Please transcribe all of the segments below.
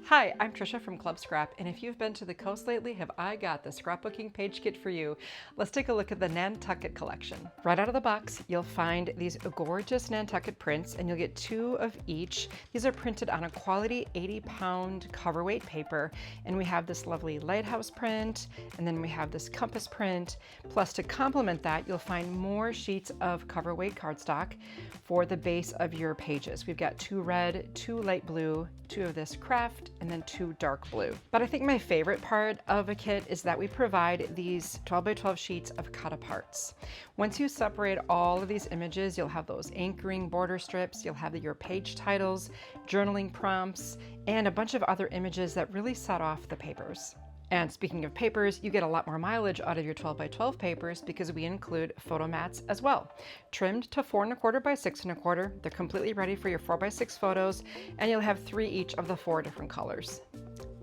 Hi, I'm Trisha from Club Scrap, and if you've been to the coast lately, have I got the scrapbooking page kit for you. Let's take a look at the Nantucket collection. Right out of the box, you'll find these gorgeous Nantucket prints, and you'll get 2 of each. These are printed on a quality 80-pound cover weight paper, and we have this lovely lighthouse print, and then we have this compass print. Plus, to complement that, you'll find more sheets of cover weight cardstock for the base of your pages. We've got 2 red, 2 light blue, 2 of this kraft, and then 2 dark blue. But I think my favorite part of a kit is that we provide these 12 by 12 sheets of cut aparts. Once you separate all of these images, you'll have those anchoring border strips, you'll have your page titles, journaling prompts, and a bunch of other images that really set off the papers. And speaking of papers, you get a lot more mileage out of your 12 by 12 papers because we include photo mats as well. Trimmed to 4 1/4 by 6 1/4, they're completely ready for your 4 by 6 photos, and you'll have 3 each of the 4 different colors.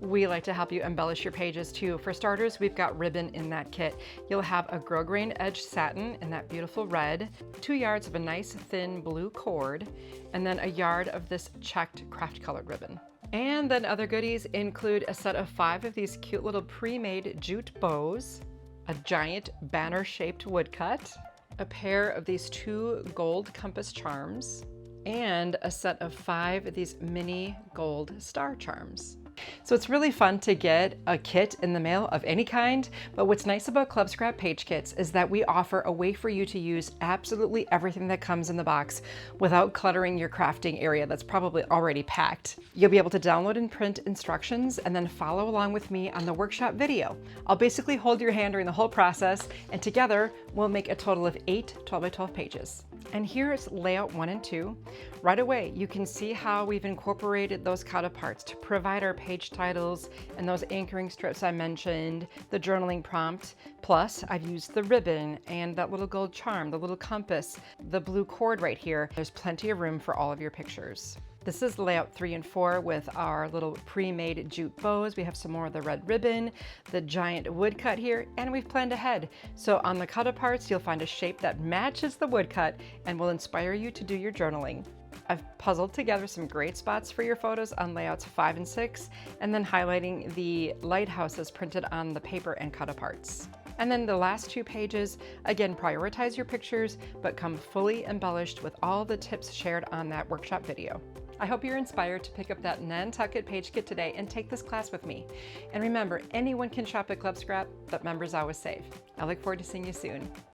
We like to help you embellish your pages too. For starters, we've got ribbon in that kit. You'll have a grosgrain edge satin in that beautiful red, 2 yards of a nice thin blue cord, and then a yard of this checked craft colored ribbon. And then other goodies include a set of 5 of these cute little pre-made jute bows, a giant banner-shaped woodcut, a pair of these 2 gold compass charms, and a set of 5 of these mini gold star charms. So it's really fun to get a kit in the mail of any kind, but what's nice about Club Scrap Page Kits is that we offer a way for you to use absolutely everything that comes in the box without cluttering your crafting area that's probably already packed. You'll be able to download and print instructions and then follow along with me on the workshop video. I'll basically hold your hand during the whole process, and together we'll make a total of 8 12 by 12 pages. And here's layout 1 and 2. Right away, you can see how we've incorporated those cut aparts to provide our page titles and those anchoring strips I mentioned, the journaling prompt. Plus, I've used the ribbon and that little gold charm, the little compass, the blue cord right here. There's plenty of room for all of your pictures. This is layout 3 and 4 with our little pre-made jute bows. We have some more of the red ribbon, the giant woodcut here, and we've planned ahead. So on the cut aparts, you'll find a shape that matches the woodcut and will inspire you to do your journaling. I've puzzled together some great spots for your photos on layouts 5 and 6, and then highlighting the lighthouses printed on the paper and cut aparts. And then the last 2 pages, again, prioritize your pictures, but come fully embellished with all the tips shared on that workshop video. I hope you're inspired to pick up that Nantucket Page Kit today and take this class with me. And remember, anyone can shop at Club Scrap, but members always save. I look forward to seeing you soon.